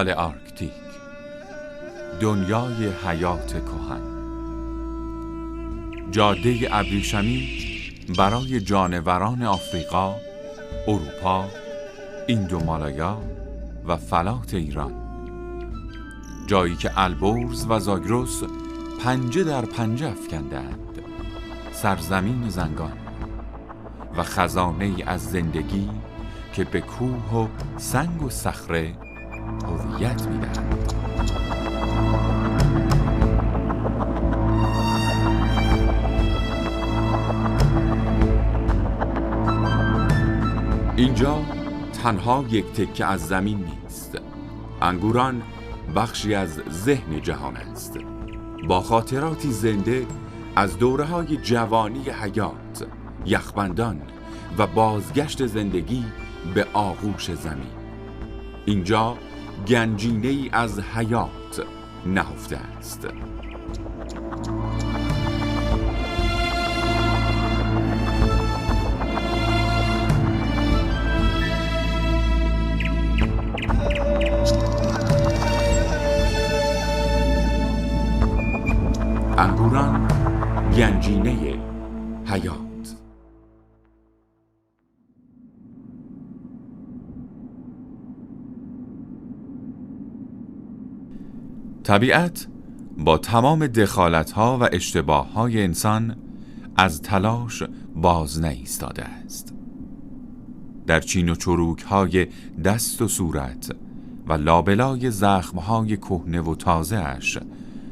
پالئارکتیک، دنیای حیات کهن. جاده ابریشمی برای جانوران آفریقا، اروپا، ایندومالایا و فلات ایران. جایی که البرز و زاگرس پنجه در پنجه افکندند، سرزمین زنگان و خزانه از زندگی که به کوه و سنگ و صخره هویت می‌دهد. اینجا تنها یک تکه از زمین نیست. انگوران بخشی از ذهن جهان است، با خاطراتی زنده از دوره‌های جوانی حیات، یخبندان و بازگشت زندگی به آغوش زمین. اینجا گنجینه‌ای از حیات نهفته است. انگوران، گنجینه حیات. طبیعت با تمام دخالت‌ها و اشتباه‌های انسان از تلاش باز نایستاده است. در چین و چروک‌های دست و صورت و لابلای زخم‌های کهنه و تازه‌اش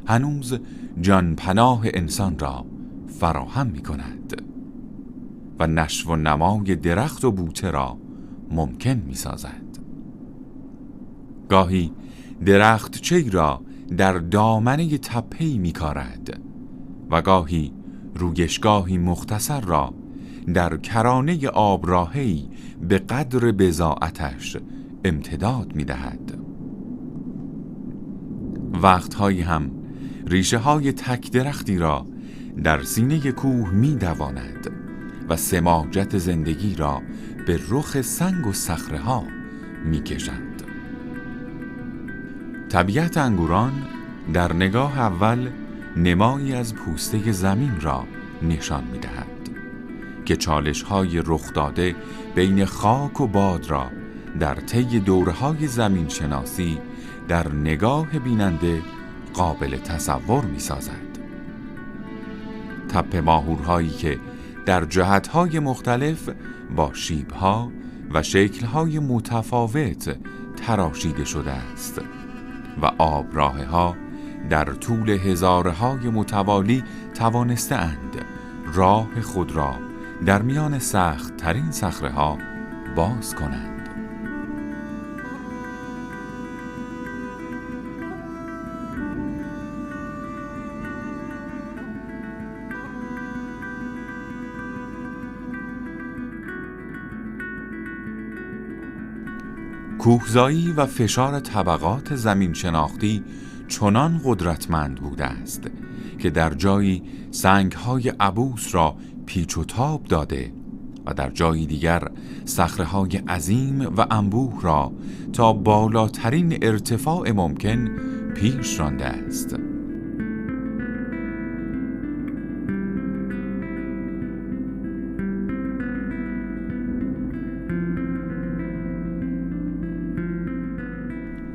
هنوز جان پناه انسان را فراهم می‌کند و نشو و نمای درخت و بوته را ممکن می‌سازد. گاهی درخت چی را در دامنه تپه‌ای می‌کارد و گاهی رویشگاهی مختصر را در کرانه آبراهی به قدر بضاعتش امتداد می‌دهد. وقتهایی هم ریشه های تک درختی را در سینه کوه می‌دواند و سماجت زندگی را به رخ سنگ و صخره ها می‌کشد. طبیعت انگوران در نگاه اول نمایی از پوسته زمین را نشان می‌دهد که چالش‌های رخ داده بین خاک و باد را در طی دوره‌های زمین شناسی در نگاه بیننده قابل تصور می‌سازد. تپه ماهورهایی که در جهت‌های مختلف با شیب‌ها و شکل‌های متفاوت تراشیده شده است و آبراهه‌ها در طول هزاره‌های متوالی توانسته‌اند راه خود را در میان سخت‌ترین صخره‌ها باز کنند. کوهزایی و فشار طبقات زمین شناختی چنان قدرتمند بوده است که در جایی سنگ‌های عبوس را پیچ و تاب داده و در جایی دیگر صخره‌های عظیم و انبوه را تا بالاترین ارتفاع ممکن پیش رانده است.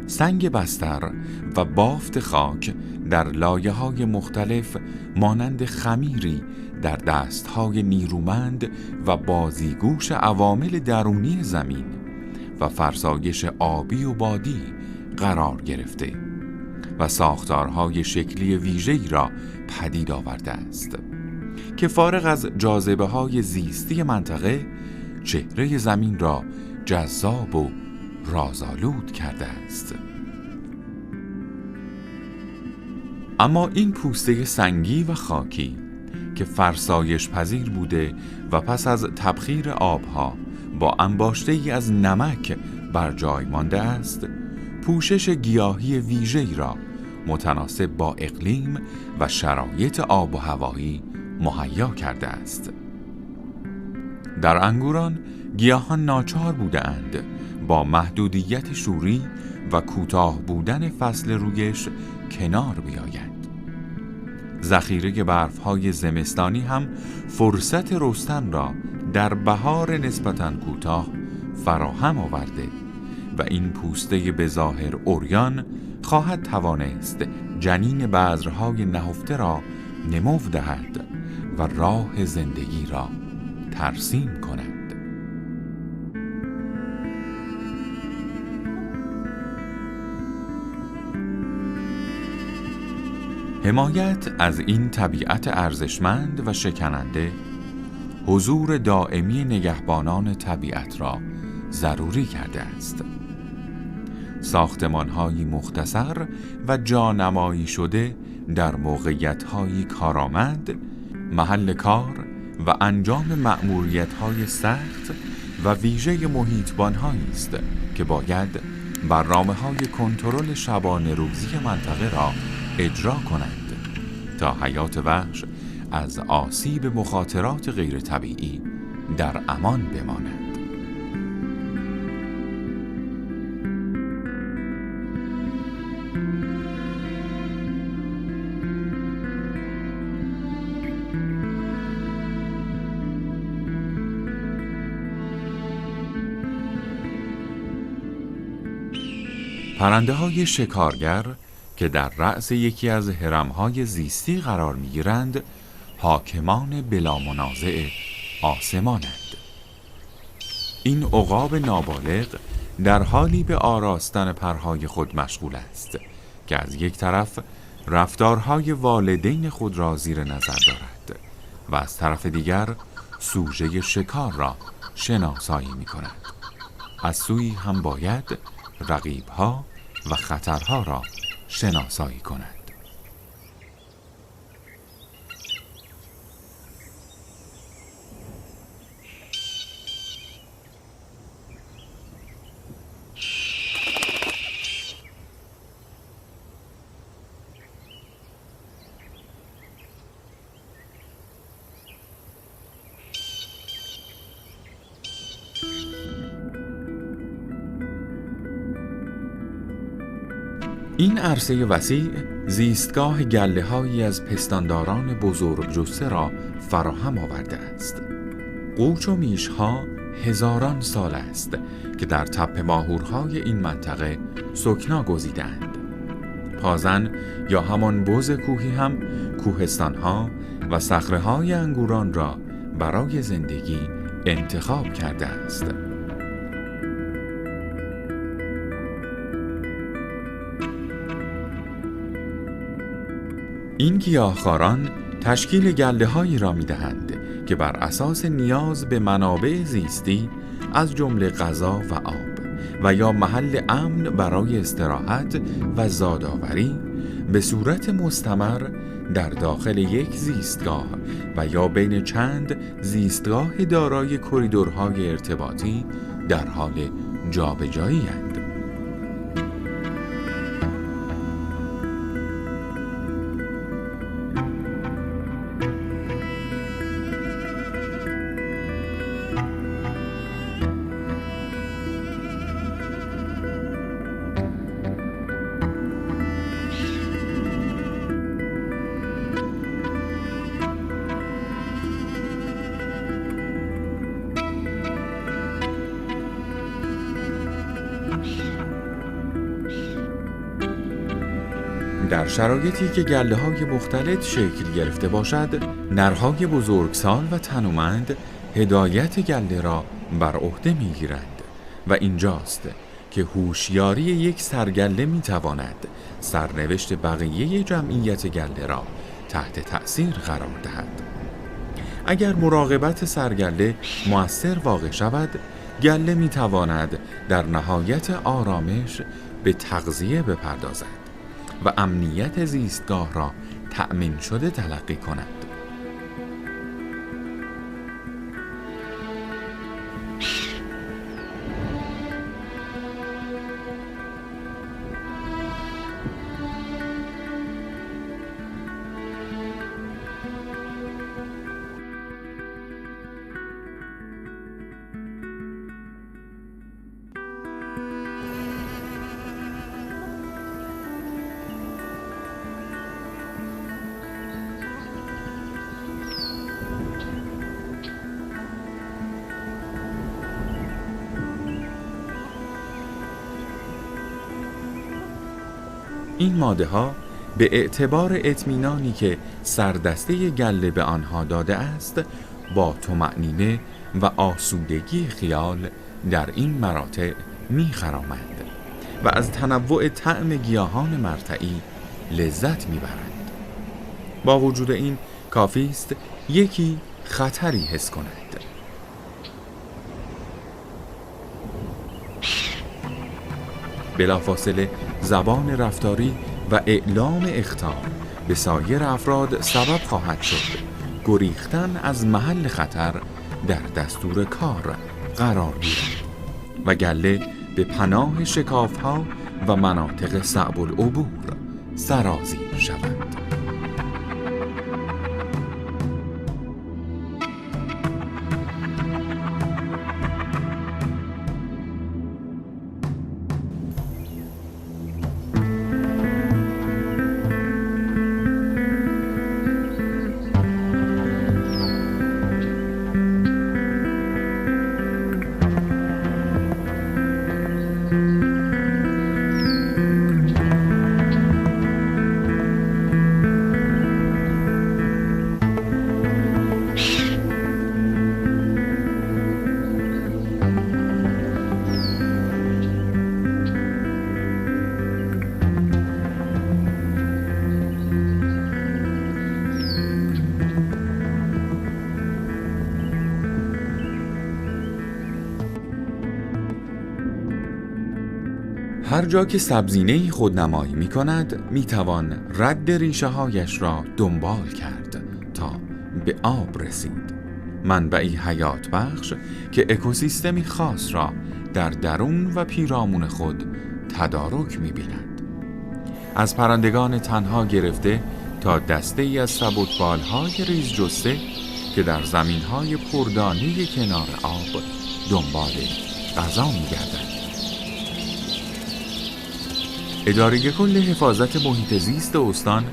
سنگ بستر و بافت خاک در لایه‌های مختلف مانند خمیری در دست‌های نیرومند و بازیگوش عوامل درونی زمین و فرسایش آبی و بادی قرار گرفته و ساختارهای شکلی ویژه‌ای را پدید آورده است که فارغ از جاذبه‌های زیستی منطقه چهره زمین را جذاب و رازآلود کرده است. اما این پوسته سنگی و خاکی که فرسایش پذیر بوده و پس از تبخیر آبها با انباشته‌ای از نمک بر جای مانده است، پوشش گیاهی ویژه‌ای را متناسب با اقلیم و شرایط آب و هوایی مهیا کرده است. در انگوران گیاهان ناچار بودند با محدودیت شوری و کوتاه بودن فصل رویش کنار بیاید. ذخیره برف‌های زمستانی هم فرصت رستن را در بهار نسبتاً کوتاه فراهم آورده و این پوسته به ظاهر عریان خواهد توانست جنین بذرهای نهفته را نمو دهد و راه زندگی را ترسیم کند. حمایت از این طبیعت ارزشمند و شکننده حضور دائمی نگهبانان طبیعت را ضروری کرده است. ساختمان‌هایی مختصر و جانمایی شده در موقعیت‌هایی کارآمد، محل کار و انجام مأموریت‌های سخت و ویژه محیطبان‌هایی است که باید برنامه‌های کنترل شبانه روزی منطقه را اجرا کنند تا حیات وحش از آسیب مخاطرات غیر طبیعی در امان بماند. پرنده‌های شکارگر که در رأس یکی از هرم‌های زیستی قرار می‌گیرند، حاکمان بلا منازع آسمانند. این عقاب نابالغ در حالی به آراستن پرهای خود مشغول است که از یک طرف رفتارهای والدین خود را زیر نظر دارد و از طرف دیگر سوژه شکار را شناسایی می‌کند. از سویی هم باید رقیب‌ها و خطرها را شناسایی کند. این عرصه وسیع زیستگاه گله‌هایی از پستانداران بزرگ جثه را فراهم آورده است. قوچ و میش‌ها هزاران سال است که در تپه ماهورهای این منطقه سکنا گزیدند. پازن یا همان بز کوهی هم کوهستان‌ها و صخره‌های انگوران را برای زندگی انتخاب کرده است. این گیاهخواران تشکیل گله‌هایی را می‌دهند که بر اساس نیاز به منابع زیستی از جمله غذا و آب و یا محل امن برای استراحت و زادآوری به صورت مستمر در داخل یک زیستگاه و یا بین چند زیستگاه دارای کریدورهای ارتباطی در حال جابجایی‌اند. در شرایطی که گله‌های مختلط شکل گرفته باشد، نرهای بزرگسال و تنومند هدایت گله را بر عهده می‌گیرند و اینجاست که هوشیاری یک سرگله می‌تواند سرنوشت بقیه جمعیت گله را تحت تأثیر قرار دهد. اگر مراقبت سرگله مؤثر واقع شود، گله می‌تواند در نهایت آرامش به تغذیه بپردازد و امنیت زیستگاه را تأمین شده تلقی کند. این ماده ها به اعتبار اطمینانی که سردسته گله به آنها داده است با طمأنینه و آسودگی خیال در این مراتع می‌خرامند و از تنوع طعم گیاهان مرتعی لذت می‌برند. با وجود این کافی است یکی خطری حس کند. بلافاصله زبان رفتاری و اعلام اخطار به سایر افراد سبب خواهد شد گریختن از محل خطر در دستور کار قرار گیرد و گله به پناه شکاف‌ها و مناطق صعب العبور سرازیر شود. هر جا که سبزینه‌ای خودنمایی می کند می توان رد ریشه هایش را دنبال کرد تا به آب رسید، منبعی حیات بخش که اکوسیستمی خاص را در درون و پیرامون خود تدارک می بیند. از پرندگان تنها گرفته تا دسته ای از سبکبال‌های ریز جسته که در زمین‌های پردانه کنار آب دنبال غذا می گردند. اداره کل حفاظت محیط زیست استان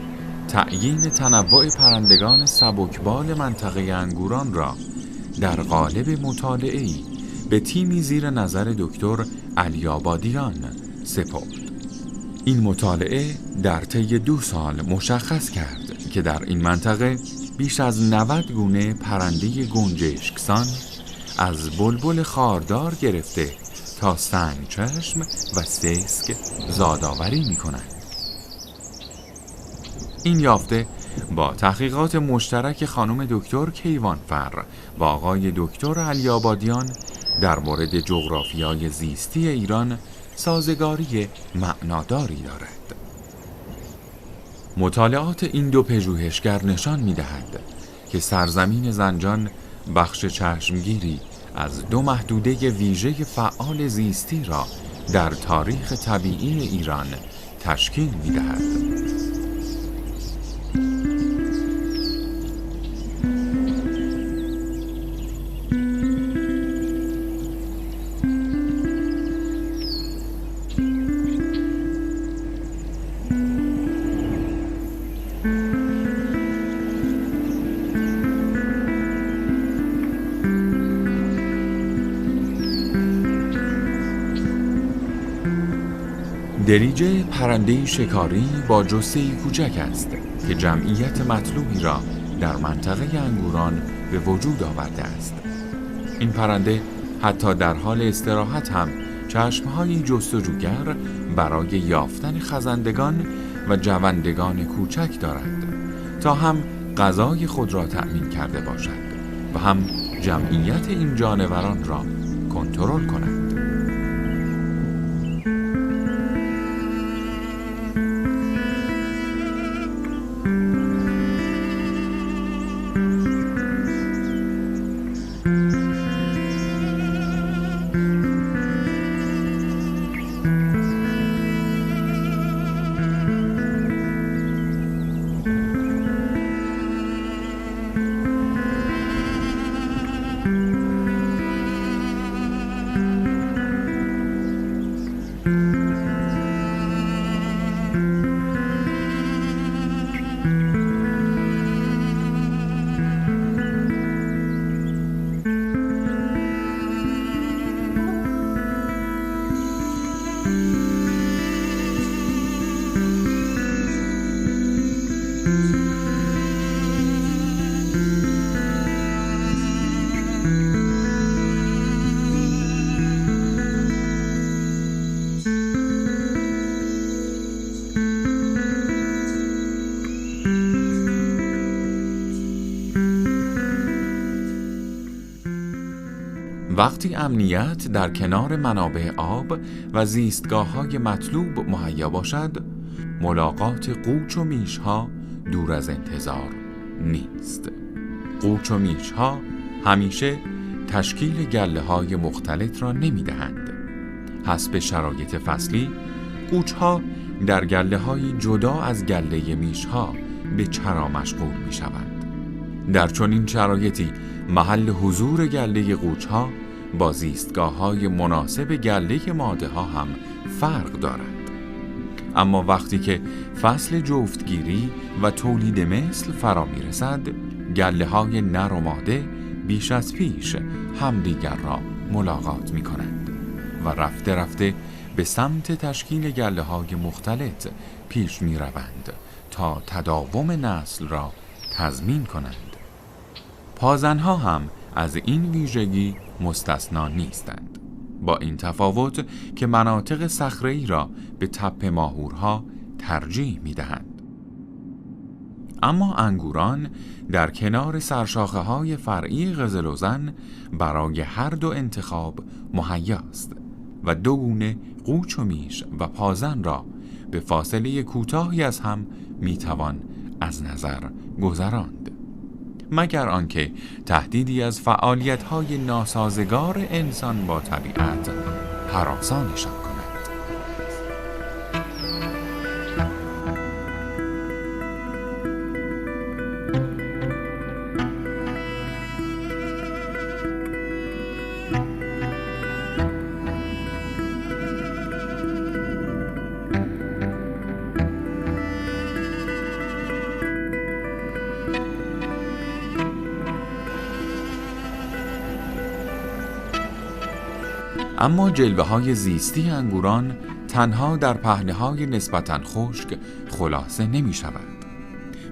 تعیین تنوع پرندگان سبکبال منطقه انگوران را در قالب مطالعه‌ای به تیمی زیر نظر دکتر علی‌آبادیان سپرد. این مطالعه در طی 2 سال مشخص کرد که در این منطقه بیش از 90 گونه پرنده گنجشکسان از بلبل خاردار گرفته تا سنگ چشم و سسک زادآوری می‌کنند. این یافته با تحقیقات مشترک خانم دکتر کیوانفر و آقای دکتر علی‌آبادیان در مورد جغرافیای زیستی ایران سازگاری معناداری دارد. مطالعات این 2 پژوهشگر نشان می‌دهد که سرزمین زنجان بخش چشمگیری از 2 محدوده ویژه فعال زیستی را در تاریخ طبیعی ایران تشکیل می‌دهد. دریجه پرنده شکاری با جثه‌ای کوچک است که جمعیت مطلوبی را در منطقه انگوران به وجود آورده است. این پرنده حتی در حال استراحت هم چشم‌های جستجوگر برای یافتن خزندگان و جوندگان کوچک دارد تا هم غذای خود را تأمین کرده باشد و هم جمعیت این جانوران را کنترل کند. وقتی امنیت در کنار منابع آب و زیستگاه‌های مطلوب مهیا باشد، ملاقات قوچ و میش‌ها دور از انتظار نیست. قوچ و میش‌ها همیشه تشکیل گله‌های مختلط را نمی‌دهند. حسب شرایط فصلی، قوچ‌ها در گله‌های جدا از گله میش‌ها به چرا مشغول می‌شوند. در چنین شرایطی محل حضور گله قوچ‌ها با زیستگاه‌های مناسب گله ماده‌ها هم فرق دارد. اما وقتی که فصل جفتگیری و تولید مثل فرا می‌رسد، گله‌های نر و ماده بیش از پیش همدیگر را ملاقات می‌کنند و رفته رفته به سمت تشکیل گله‌های مختلط پیش می‌روند تا تداوم نسل را تضمین کنند. پازن‌ها هم از این ویژگی مستثنا نیستند، با این تفاوت که مناطق صخره‌ای را به تپه ماهورها ترجیح می‌دهند. اما انگوران در کنار سرشاخه‌های فرعی قزل‌وزن برای هر دو انتخاب مهیاست و دو گونه قوچ و میش و پازن را به فاصله کوتاهی از هم می‌توان از نظر گذراند، مگر آنکه تهدیدی از فعالیت‌های ناسازگار انسان با طبیعت هراسانشان کند. اما جلوه‌های زیستی انگوران تنها در پهنه‌های نسبتاً خشک خلاصه نمی‌شود.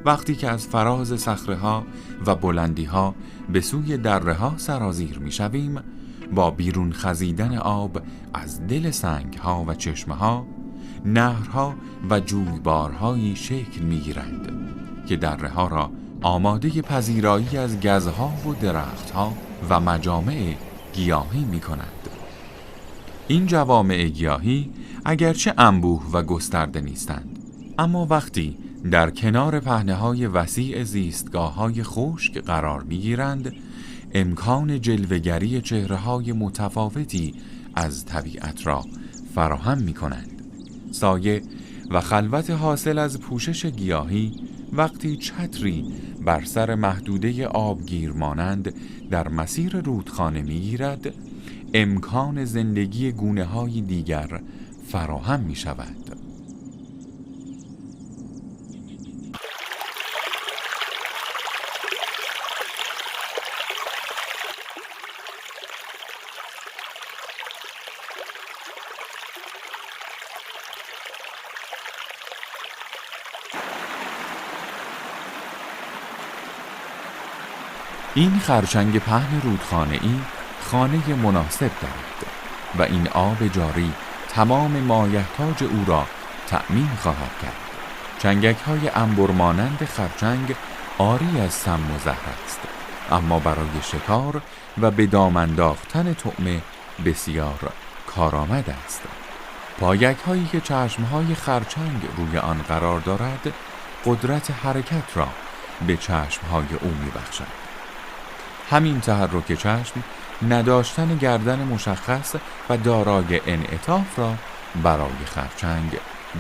وقتی که از فراز صخره‌ها و بلندی‌ها به سوی دره‌ها سرازیر می‌شویم، با بیرون خزیدن آب از دل سنگ‌ها و چشمه‌ها، نهرها و جویبارهایی شکل می‌گیرند که دره‌ها را آماده پذیرایی از گزها و درخت‌ها و مجامع گیاهی می‌کنند. این جوامع گیاهی اگرچه انبوه و گسترده نیستند، اما وقتی در کنار پهنه‌های وسیع زیستگاه‌های خشک قرار می‌گیرند، امکان جلوه‌گری چهره‌های متفاوتی از طبیعت را فراهم می‌کنند. سایه و خلوت حاصل از پوشش گیاهی وقتی چتری بر سر محدوده آبگیر مانند در مسیر رودخانه می‌گیرد، امکان زندگی گونه‌های دیگر فراهم می‌شود. این خرچنگ پهن رودخانه‌ای خانه مناسب دارد و این آب جاری تمام مایحتاج او را تأمین خواهد کرد. چنگک‌های عنبر مانند خرچنگ عاری از سم و زهر است، اما برای شکار و به دام انداختن طعمه بسیار کارآمد است. پایک‌هایی که چشم‌های خرچنگ روی آن قرار دارد، قدرت حرکت را به چشم‌های او می‌بخشد. همین تحرک چشم نداشتن گردن مشخص و دارای انعطاف را برای خرچنگ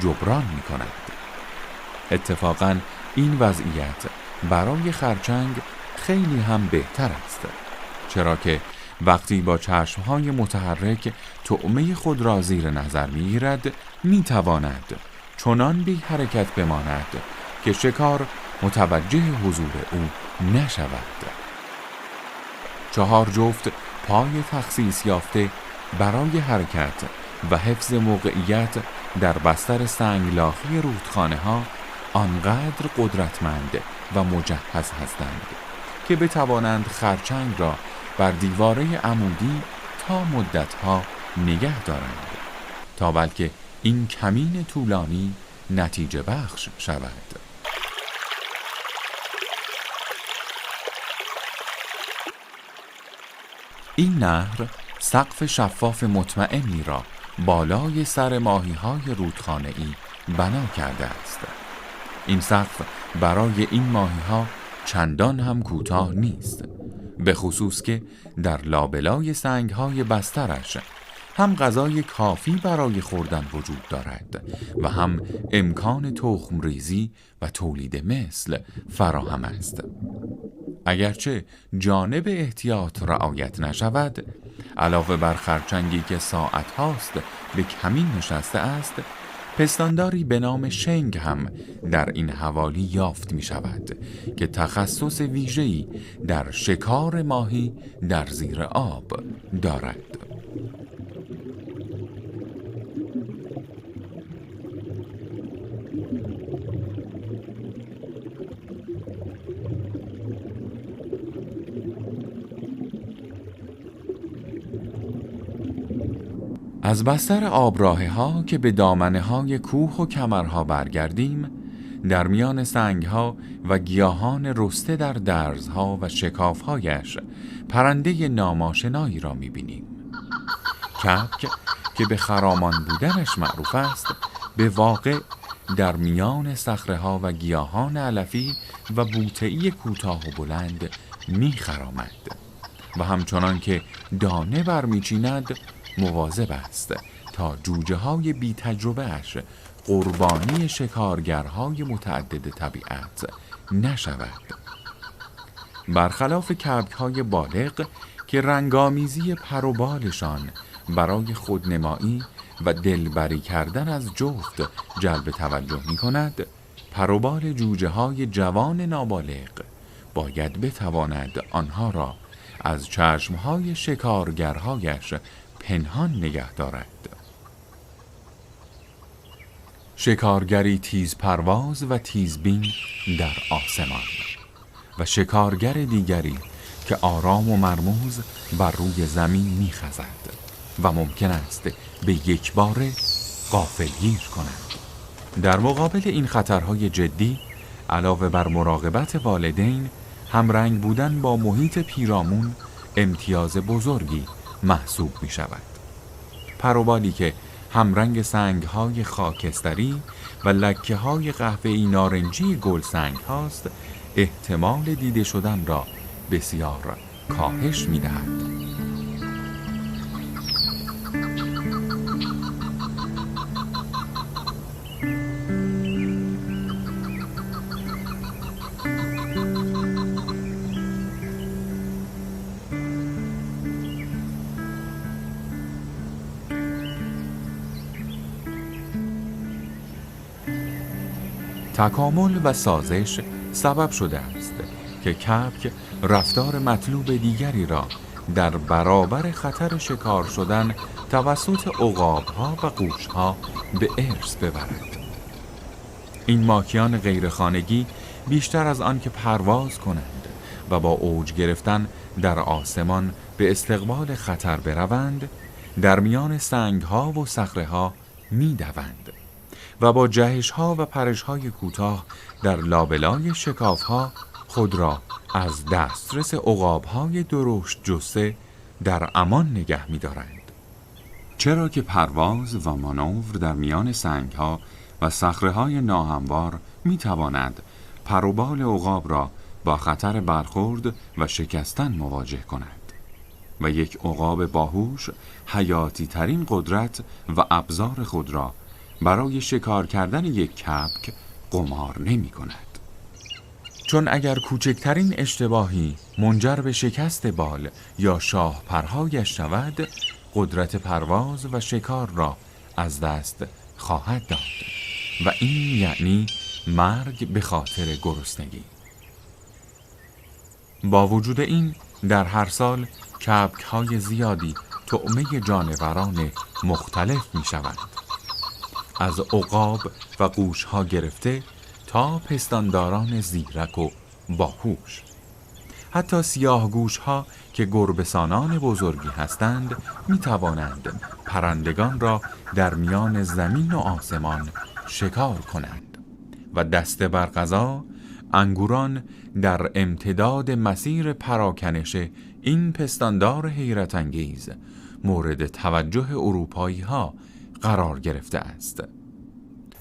جبران می‌کند. اتفاقاً این وضعیت برای خرچنگ خیلی هم بهتر است، چرا که وقتی با چشم‌های متحرک طعمه خود را زیر نظر می‌گیرد، می‌تواند چنان بی حرکت بماند که شکار متوجه حضور او نشود. 4 جفت پای تخصیص یافته برای حرکت و حفظ موقعیت در بستر سنگلاخی رودخانه‌ها آنقدر قدرتمند و مجهز هستند که بتوانند خرچنگ را بر دیواره عمودی تا مدتها نگه دارند تا بلکه این کمین طولانی نتیجه بخش شود. این نهر سقف شفاف مطمئنی را بالای سر ماهی‌های رودخانه‌ای بنا کرده است. این سقف برای این ماهی‌ها چندان هم کوتاه نیست، به خصوص که در لابلای سنگ‌های بسترش هم غذای کافی برای خوردن وجود دارد و هم امکان تخم ریزی و تولید مثل فراهم است. اگرچه جانب احتیاط رعایت نشود، علاوه بر خرچنگی که ساعت هاست به کمین نشسته است، پستانداری به نام شنگ هم در این حوالی یافت می شود که تخصص ویژه‌ای در شکار ماهی در زیر آب دارد. از بستر آبراهه ها که به دامنه های کوه و کمرها برگردیم، در میان سنگ ها و گیاهان رسته در درزها و شکافهایش پرنده ناماشنایی را میبینیم. کبک که به خرامان بودنش معروف است، به واقع در میان صخره ها و گیاهان علفی و بوته‌ای کوتاه و بلند میخرامد و همچنان که دانه برمیچیند مواظب است تا جوجه های بی تجربه اش قربانی شکارگرهای متعدد طبیعت نشود. برخلاف کبک های بالغ که رنگامیزی پر و بالشان برای خودنمایی و دلبری کردن از جفت جلب توجه می کند، پر و بال جوجه های جوان نابالغ باید بتواند آنها را از چشمهای شکارگرهایش پنهان نگه دارد. شکارگری تیز پرواز و تیزبین در آسمان و شکارگر دیگری که آرام و مرموز بر روی زمین می‌خزد و ممکن است به یک باره غافلگیر کند. در مقابل این خطرهای جدی، علاوه بر مراقبت والدین، همرنگ بودن با محیط پیرامون امتیاز بزرگی محسوب می شود. پروبالی که همرنگ سنگ‌های خاکستری و لکه‌های قهوه‌ای نارنجی گل سنگ هاست، احتمال دیده شدن را بسیار کاهش می دهد. تکامل و سازش سبب شده است که کبک رفتار مطلوب دیگری را در برابر خطر شکار شدن توسط عقاب‌ها و قوش‌ها به ارث ببرد. این ماکیان غیرخانگی بیشتر از آن که پرواز کنند و با اوج گرفتن در آسمان به استقبال خطر بروند، در میان سنگ‌ها و صخره‌ها می‌دوند و با جهش‌ها و پرش‌های کوتاه در لابلای شکاف‌ها خود را از دسترس عقاب‌های درشت جثه در امان نگه می‌دارند. چرا که پرواز و مانور در میان سنگ‌ها و صخره‌های ناهموار می‌تواند پر و بال عقاب را با خطر برخورد و شکستن مواجه کند و یک عقاب باهوش حیاتی ترین قدرت و ابزار خود را برای شکار کردن یک کبک قمار نمی کند. چون اگر کوچکترین اشتباهی منجر به شکست بال یا شاه پرهایش شود، قدرت پرواز و شکار را از دست خواهد داد و این یعنی مرگ به خاطر گرسنگی. با وجود این، در هر سال کبک‌های زیادی طعمه جانوران مختلف می شوند. از عقاب و قوش‌ها گرفته تا پستانداران زیرک و باهوش. حتی سیاهگوش ها که گربه‌سانان بزرگی هستند می توانند پرندگان را در میان زمین و آسمان شکار کنند و دسته بر قضا انگوران در امتداد مسیر پراکنش این پستاندار حیرت انگیز مورد توجه اروپایی ها قرار گرفته است.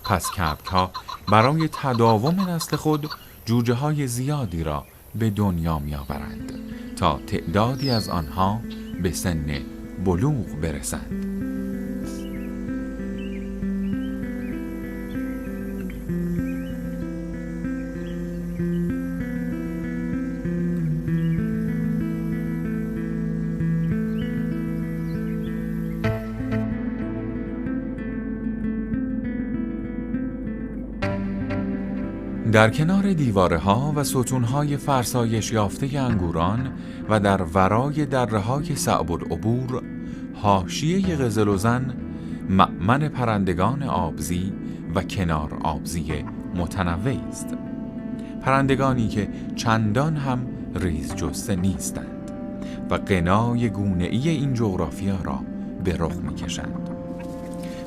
پس کبک ها برای تداوم نسل خود جوجه های زیادی را به دنیا می آورند تا تعدادی از آنها به سن بلوغ برسند. در کنار دیوارها و ستونهای فرسایش یافته انگوران و در ورای دره‌های صعب العبور، حاشیه قزل‌وزن مأمن پرندگان آبزی و کنار آبزی متنوعی است. پرندگانی که چندان هم ریز جسته نیستند و غنای گونه‌ای این جغرافیا را به رخ می‌کشند.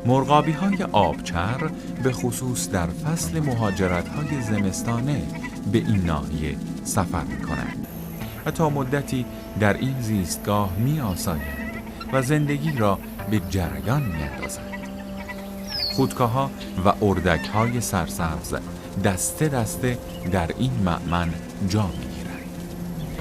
مرغابی‌های آبچر به خصوص در فصل مهاجرت‌های زمستانه به این ناحیه سفر می‌کنند و تا مدتی در این زیستگاه می‌آسایند و زندگی را به جریان می‌اندازند. خودکاها و اردک‌های سرسبز دسته دسته در این مأمن جا می‌گیرند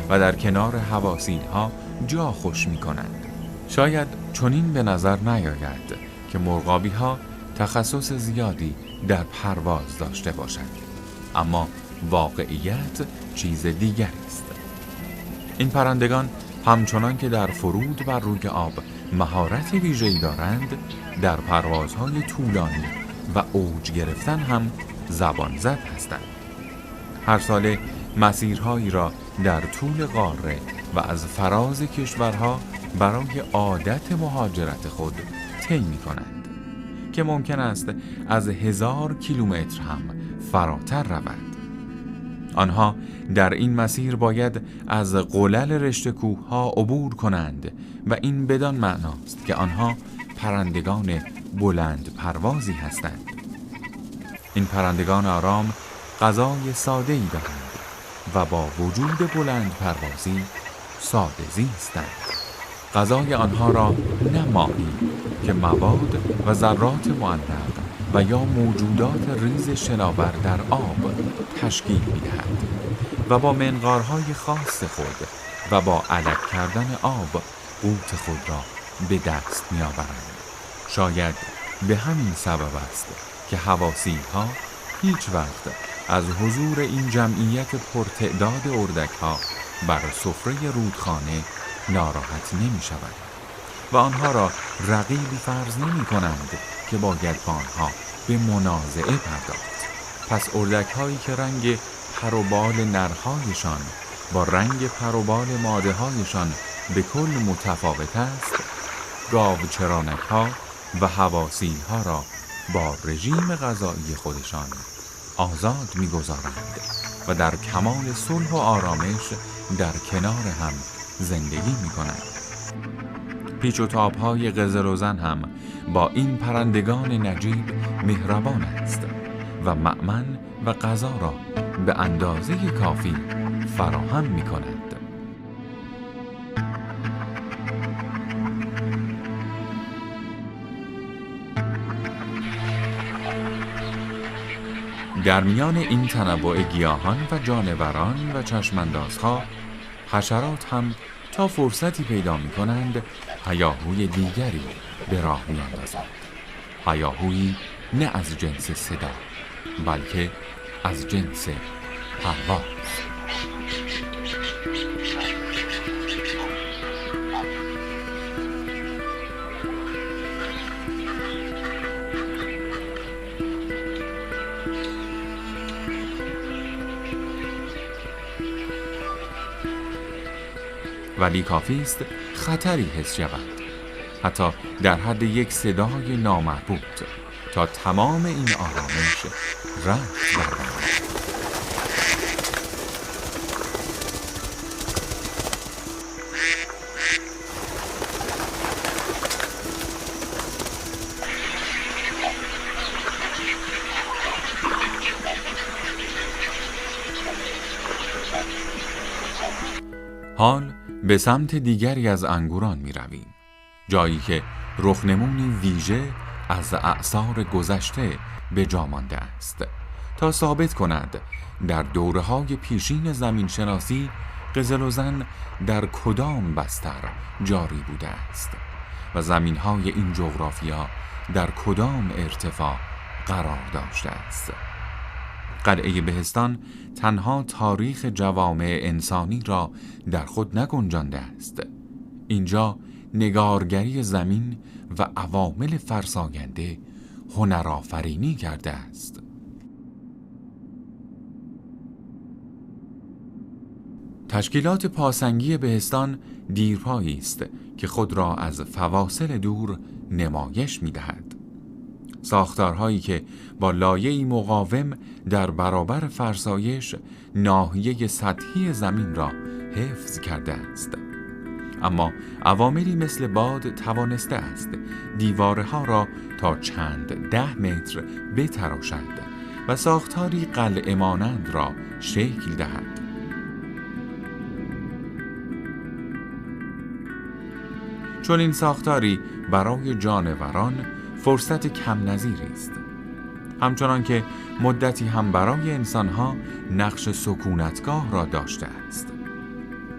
و در کنار حواسی‌ها جا خوش می‌کنند. شاید چنین به نظر نیاید که مرغابی‌ها تخصص زیادی در پرواز داشته باشند، اما واقعیت چیز دیگری است. این پرندگان همچنان که در فرود بر روی آب مهارت ویژه‌ای دارند، در پروازهای طولانی و اوج گرفتن هم زبان زد هستند. هر ساله مسیرهایی را در طول قاره و از فراز کشورها برای عادت مهاجرت خود طی می‌کنند که ممکن است از 1000 کیلومتر هم فراتر رود. آنها در این مسیر باید از قلل رشته کوه‌ها عبور کنند و این بدان معناست که آنها پرندگان بلند پروازی هستند. این پرندگان آرام غذای ساده‌ای دارند و با وجود بلند پروازی ساده زیستند. غذای آنها را نه ماهی که مواد و ذرات معلق و یا موجودات ریز شناور در آب تشکیل می‌دهد و با منقارهای خاص خود و با علک کردن آب قوت خود را به دست می‌آورند. شاید به همین سبب است که حواسی‌ها هیچ وقت از حضور این جمعیت پرتعداد اردک‌ها بر سفره رودخانه ناراحت نمی شود و آنها را رقیبی فرض نمی کنند که باید با آنها به منازعه پرداخت. پس اردک هایی که رنگ پر و بال نرهایشان با رنگ پر و بال ماده هایشان به کل متفاوت است، گاوچرانک ها و حواسیل ها را با رژیم غذایی خودشان آزاد می گذارند و در کمال صلح و آرامش در کنار هم زندگی می کنند. پیچ و تاب‌های قزل‌وزن هم با این پرندگان نجیب مهربان است و مأمن و غذا را به اندازه کافی فراهم می کنند. در میان این تنوع گیاهان و جانوران و چشماندازها، حشرات هم تا فرصتی پیدا می کنند هیاهوی دیگری به راه می اندازند. هیاهویی نه از جنس صدا بلکه از جنس پرواز. ولی کافی است خطری حس شود، حتی در حد یک صدای نامربوط، تا تمام این آرامش رفت برآورد. حال به سمت دیگری از انگوران می رویم، جایی که رخنمونی ویژه از اعصار گذشته به جا مانده است تا ثابت کند در دوره‌های پیشین زمین شناسی قزل‌وزن در کدام بستر جاری بوده است و زمین‌های این جغرافیا در کدام ارتفاع قرار داشته است. قلعه بهستان تنها تاریخ جوامع انسانی را در خود نگنجانده است. اینجا نگارگری زمین و عوامل فرساینده هنرآفرینی کرده است. تشکیلات پاسنگی بهستان دیرپایی است که خود را از فواصل دور نمایش می‌دهد. ساختارهایی که با لایه‌ای مقاوم در برابر فرسایش ناحیه سطحی زمین را حفظ کرده است. اما عواملی مثل باد توانسته است دیوارها را تا چند 10 متر بتراشد و ساختاری قلعه مانند را شکل دهد. چون این ساختاری برای جانوران فرصت کم نظیری است، همچنان که مدتی هم برای انسانها نقش سکونتگاه را داشته است.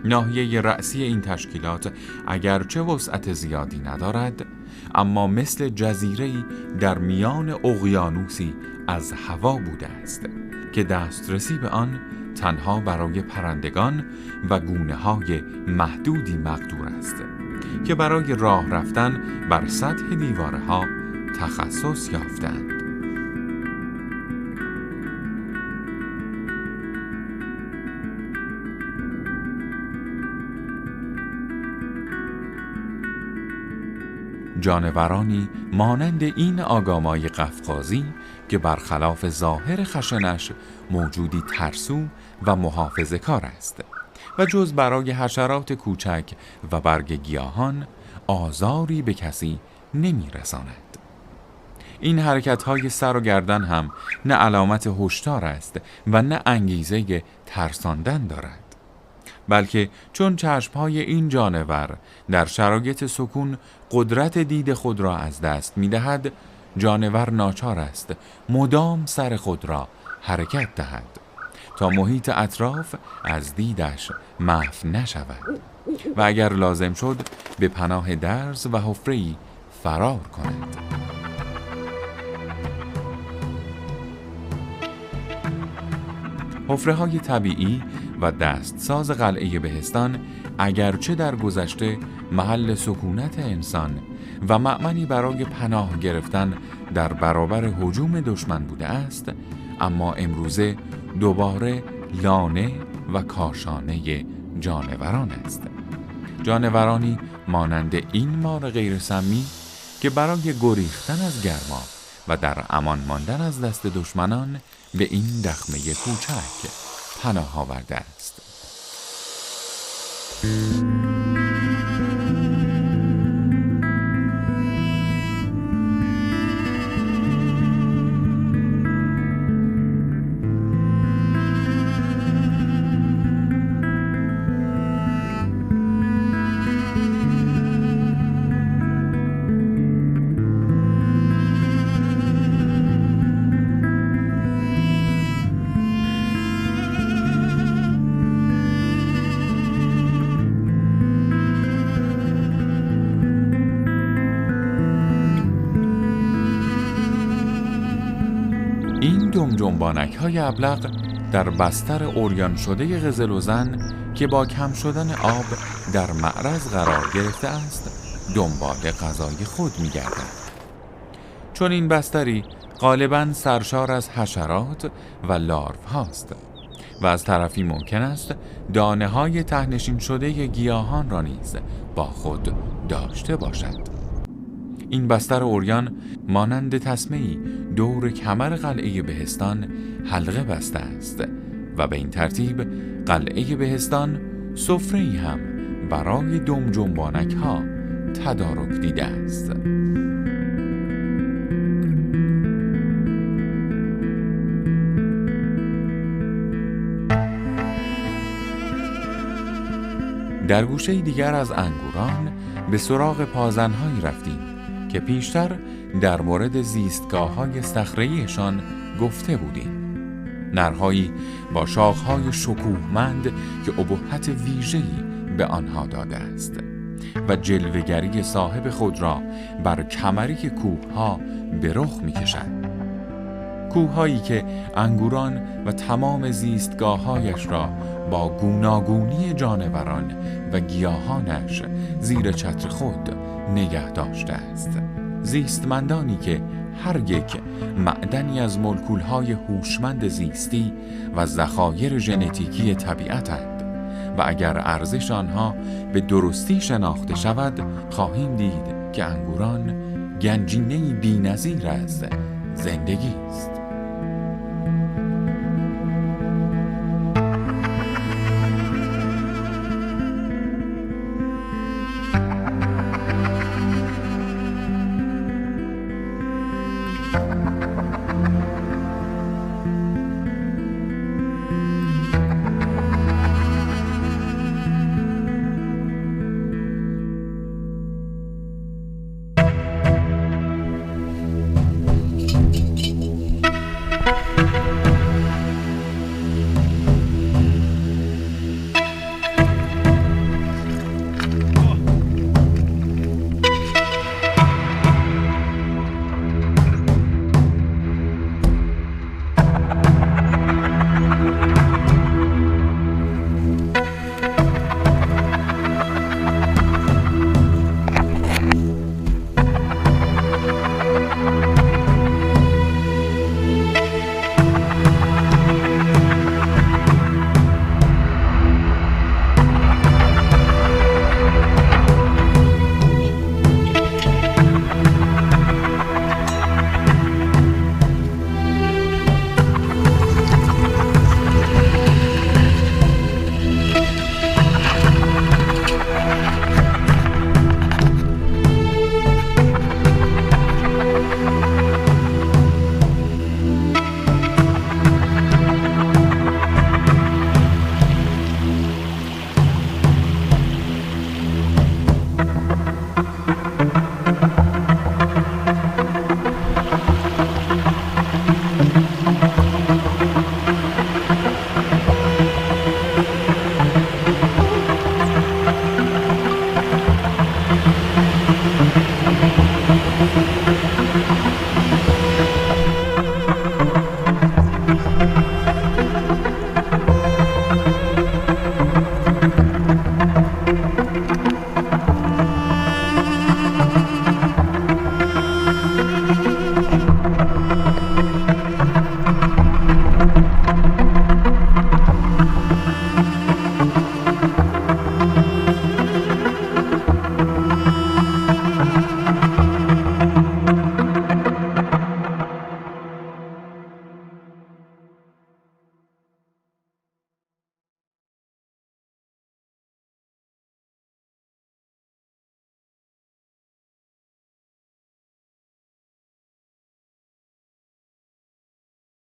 ناحیه رأسی این تشکیلات اگرچه وسعت زیادی ندارد، اما مثل جزیره‌ای در میان اقیانوسی از هوا بوده است که دسترسی به آن تنها برای پرندگان و گونه‌های محدودی مقدور است که برای راه رفتن بر سطح دیوارها تخصص یافتند. جانورانی مانند این آگامای قفقازی که برخلاف ظاهر خشنش موجودی ترسو و محافظه‌کار است و جز برای حشرات کوچک و برگ گیاهان آزاری به کسی نمی‌رساند. این حرکت‌های سر و گردن هم نه علامت هشدار است و نه انگیزه ترساندن دارد، بلکه چون چشم‌های این جانور در شرایط سکون قدرت دید خود را از دست می‌دهد، جانور ناچار است مدام سر خود را حرکت دهد تا محیط اطراف از دیدش محو نشود و اگر لازم شد به پناه درز و حفره‌ای فرار کند. حفره‌های طبیعی و دستساز قلعه بهستان اگرچه در گذشته محل سکونت انسان و مأمنی برای پناه گرفتن در برابر هجوم دشمن بوده است، اما امروزه دوباره لانه و کاشانه جانوران است. جانورانی مانند این مار غیرسمی که برای گریختن از گرما و در امان ماندن از دست دشمنان به این دخمه کوچک پناه آورده است. این جنبانک‌های ابلق در بستر عریان شده قزل‌وزن که با کم شدن آب در معرض قرار گرفته است، دنبال غذای خود می‌گردد. چون این بستری غالباً سرشار از حشرات و لارو هاست و از طرفی ممکن است دانه‌های ته‌نشین شده گیاهان را نیز با خود داشته باشد. این بستر عریان مانند تسمه‌ای دور کمر قلعه بهستان حلقه بسته است و به این ترتیب قلعه بهستان سفره‌ای هم برای دم جنبانک ها تدارک دیده است. در گوشه دیگر از انگوران به سراغ پازنهایی رفتیم که پیشتر در مورد زیستگاه‌های صخره‌ایشان گفته بودیم. نرهایی با شاخهای شکوهمند که ابهت ویژه‌ای به آنها داده است و جلوه‌گری صاحب خود را بر کمری کوه‌ها به رخ می‌کشد. کوه‌هایی که انگوران و تمام زیستگاه‌هایش را با گوناگونی جانوران و گیاهانش زیر چتر خود نگه داشته است. زیستمندانی که هر یک معدنی از مولکول‌های هوشمند زیستی و ذخایر ژنتیکی طبیعتند و اگر ارزش آنها به درستی شناخته شود خواهیم دید که انگوران گنجینه‌ای بی‌نظیر از زندگی است.